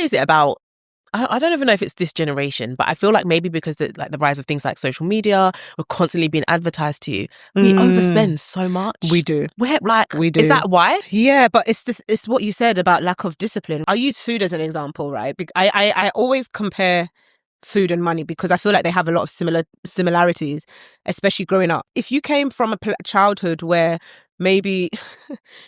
is it about, I don't even know if it's this generation, but I feel like maybe because the rise of things like social media, we're constantly being advertised to you. We overspend so much. We do. We do. Is that why? Yeah, but it's what you said about lack of discipline. I'll use food as an example, right? I always compare food and money because I feel like they have a lot of similarities, especially growing up. If you came from a childhood where maybe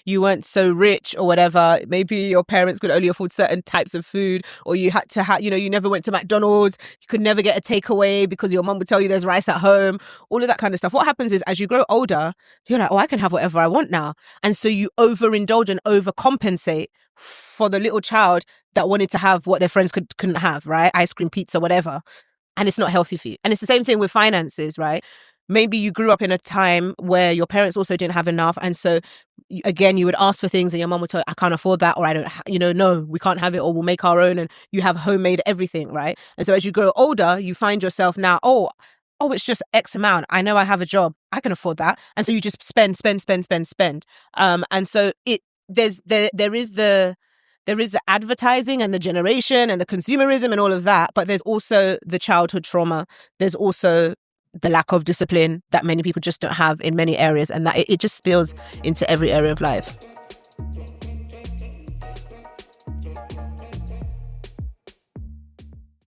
you weren't so rich or whatever, maybe your parents could only afford certain types of food, or you had to have, you never went to McDonald's, you could never get a takeaway because your mum would tell you there's rice at home, all of that kind of stuff. What happens is as you grow older, you're like, oh, I can have whatever I want now. And so you overindulge and overcompensate for the little child that wanted to have what their friends couldn't have, right? Ice cream, pizza, whatever. And it's not healthy for you. And it's the same thing with finances, right? Maybe you grew up in a time where your parents also didn't have enough. And so, again, you would ask for things and your mum would tell you, I can't afford that, or I don't, no, we can't have it, or we'll make our own. And you have homemade everything, right? And so as you grow older, you find yourself now, oh, it's just X amount. I know I have a job. I can afford that. And so you just spend. And so there is the advertising and the generation and the consumerism and all of that, but there's also the childhood trauma. There's also the lack of discipline that many people just don't have in many areas, and that it just spills into every area of life.